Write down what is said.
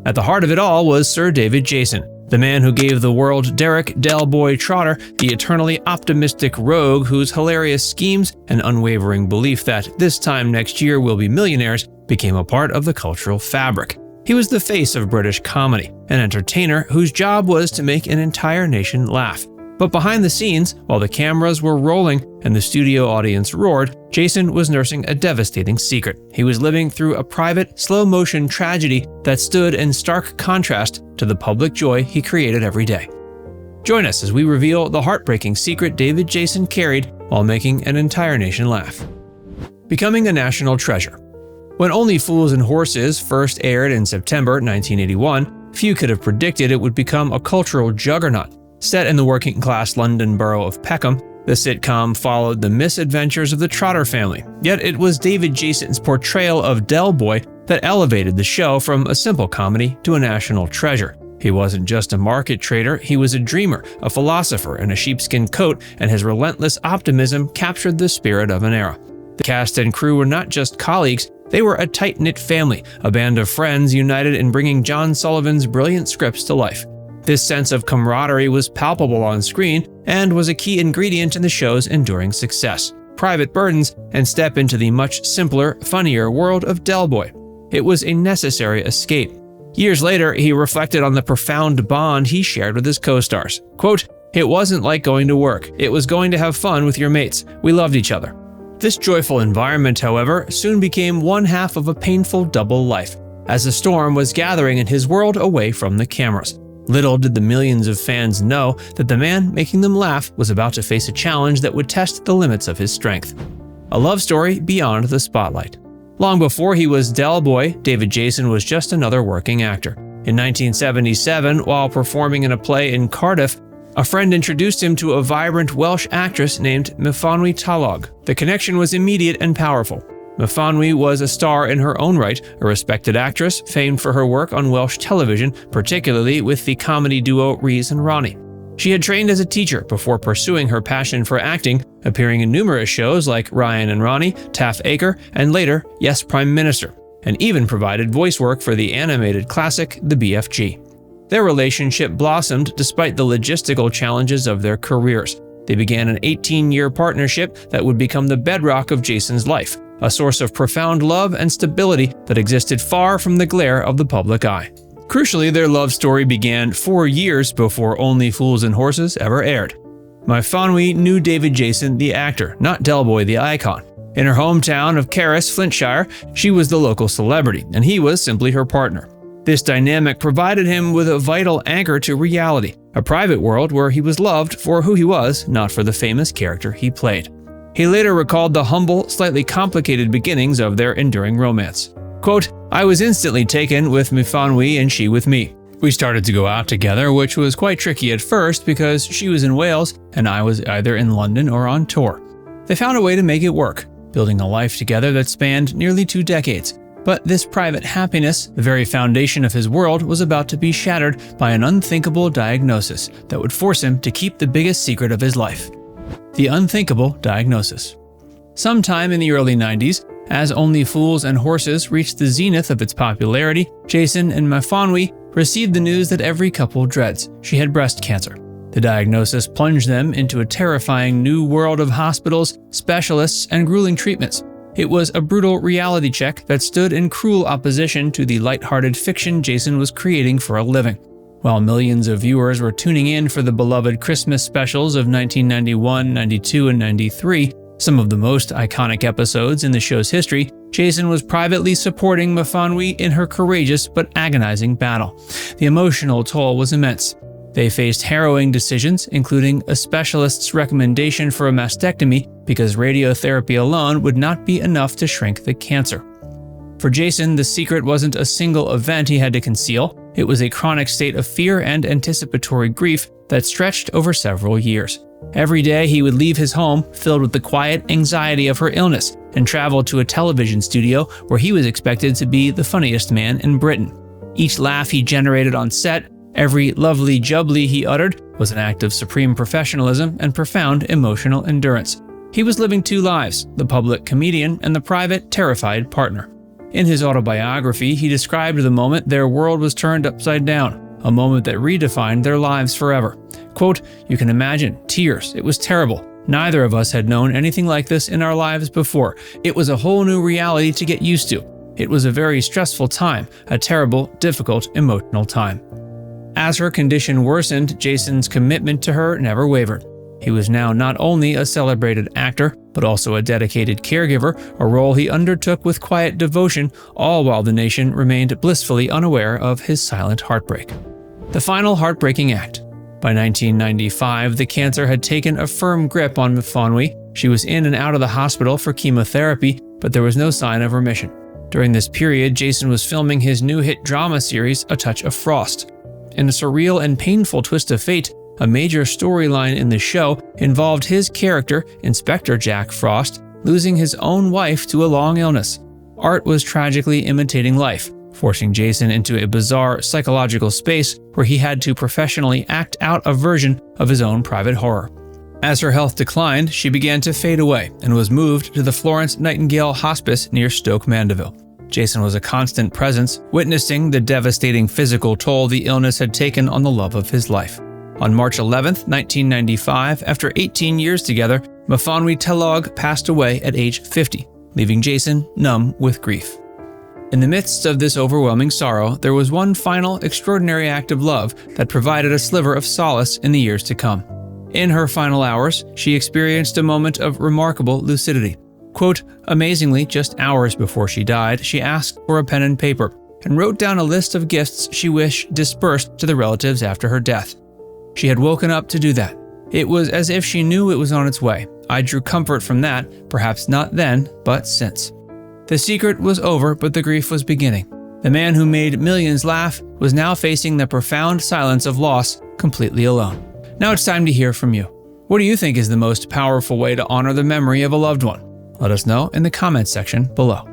At the heart of it all was Sir David Jason, the man who gave the world Derek Del Boy Trotter, the eternally optimistic rogue whose hilarious schemes and unwavering belief that this time next year we'll be millionaires became a part of the cultural fabric. He was the face of British comedy, an entertainer whose job was to make an entire nation laugh. But behind the scenes, while the cameras were rolling and the studio audience roared, Jason was nursing a devastating secret. He was living through a private, slow-motion tragedy that stood in stark contrast to the public joy he created every day. Join us as we reveal the heartbreaking secret David Jason carried while making an entire nation laugh. Becoming a national treasure. When Only Fools and Horses first aired in September 1981, few could have predicted it would become a cultural juggernaut. Set in the working-class London borough of Peckham, the sitcom followed the misadventures of the Trotter family. Yet it was David Jason's portrayal of Del Boy that elevated the show from a simple comedy to a national treasure. He wasn't just a market trader, he was a dreamer, a philosopher in a sheepskin coat, and his relentless optimism captured the spirit of an era. The cast and crew were not just colleagues, they were a tight-knit family, a band of friends united in bringing John Sullivan's brilliant scripts to life. This sense of camaraderie was palpable on screen and was a key ingredient in the show's enduring success. Private burdens and step into the much simpler, funnier world of Del Boy. It was a necessary escape. Years later, he reflected on the profound bond he shared with his co-stars. Quote, "It wasn't like going to work. It was going to have fun with your mates. We loved each other." This joyful environment, however, soon became one half of a painful double life, as a storm was gathering in his world away from the cameras. Little did the millions of fans know that the man making them laugh was about to face a challenge that would test the limits of his strength. A love story beyond the spotlight. Long before he was Del Boy, David Jason was just another working actor. In 1977, while performing in a play in Cardiff, a friend introduced him to a vibrant Welsh actress named Myfanwy Talog. The connection was immediate and powerful. Myfanwy was a star in her own right, a respected actress, famed for her work on Welsh television, particularly with the comedy duo Rhys and Ronnie. She had trained as a teacher before pursuing her passion for acting, appearing in numerous shows like Ryan and Ronnie, Taff Acre, and later, Yes, Prime Minister, and even provided voice work for the animated classic The BFG. Their relationship blossomed despite the logistical challenges of their careers. They began an 18-year partnership that would become the bedrock of Jason's life, a source of profound love and stability that existed far from the glare of the public eye. Crucially, their love story began 4 years before Only Fools and Horses ever aired. Myfanwy knew David Jason, the actor, not Del Boy, the icon. In her hometown of Carys, Flintshire, she was the local celebrity, and he was simply her partner. This dynamic provided him with a vital anchor to reality, a private world where he was loved for who he was, not for the famous character he played. He later recalled the humble, slightly complicated beginnings of their enduring romance. Quote, "I was instantly taken with Myfanwy and she with me. We started to go out together, which was quite tricky at first because she was in Wales and I was either in London or on tour. They found a way to make it work, building a life together that spanned nearly 2 decades. But this private happiness, the very foundation of his world, was about to be shattered by an unthinkable diagnosis that would force him to keep the biggest secret of his life. The Unthinkable Diagnosis. Sometime in the early 90s, as Only Fools and Horses reached the zenith of its popularity, Jason and Myfanwy received the news that every couple dreads. She had breast cancer. The diagnosis plunged them into a terrifying new world of hospitals, specialists, and grueling treatments. It was a brutal reality check that stood in cruel opposition to the lighthearted fiction Jason was creating for a living. While millions of viewers were tuning in for the beloved Christmas specials of 1991, 92, and 93, some of the most iconic episodes in the show's history, Jason was privately supporting Myfanwy in her courageous but agonizing battle. The emotional toll was immense. They faced harrowing decisions, including a specialist's recommendation for a mastectomy because radiotherapy alone would not be enough to shrink the cancer. For Jason, the secret wasn't a single event he had to conceal. It was a chronic state of fear and anticipatory grief that stretched over several years. Every day he would leave his home filled with the quiet anxiety of her illness and travel to a television studio where he was expected to be the funniest man in Britain. Each laugh he generated on set, every lovely jubbly he uttered, was an act of supreme professionalism and profound emotional endurance. He was living 2 lives, the public comedian and the private, terrified partner. In his autobiography, he described the moment their world was turned upside down, a moment that redefined their lives forever. Quote, "You can imagine, tears. It was terrible. Neither of us had known anything like this in our lives before. It was a whole new reality to get used to. It was a very stressful time, a terrible, difficult, emotional time." As her condition worsened, Jason's commitment to her never wavered. He was now not only a celebrated actor, but also a dedicated caregiver, a role he undertook with quiet devotion, all while the nation remained blissfully unaware of his silent heartbreak. The final heartbreaking act. By 1995, the cancer had taken a firm grip on Miffanwy. She was in and out of the hospital for chemotherapy, but there was no sign of remission. During this period, Jason was filming his new hit drama series, A Touch of Frost. In a surreal and painful twist of fate, a major storyline in the show involved his character, Inspector Jack Frost, losing his own wife to a long illness. Art was tragically imitating life, forcing Jason into a bizarre psychological space where he had to professionally act out a version of his own private horror. As her health declined, she began to fade away and was moved to the Florence Nightingale Hospice near Stoke Mandeville. Jason was a constant presence, witnessing the devastating physical toll the illness had taken on the love of his life. On March 11, 1995, after 18 years together, Miffanwy Telog passed away at age 50, leaving Jason numb with grief. In the midst of this overwhelming sorrow, there was one final extraordinary act of love that provided a sliver of solace in the years to come. In her final hours, she experienced a moment of remarkable lucidity. Quote, "Amazingly, just hours before she died, she asked for a pen and paper and wrote down a list of gifts she wished dispersed to the relatives after her death. She had woken up to do that. It was as if she knew it was on its way. I drew comfort from that, perhaps not then, but since." The secret was over, but the grief was beginning. The man who made millions laugh was now facing the profound silence of loss, completely alone. Now it's time to hear from you. What do you think is the most powerful way to honor the memory of a loved one? Let us know in the comments section below.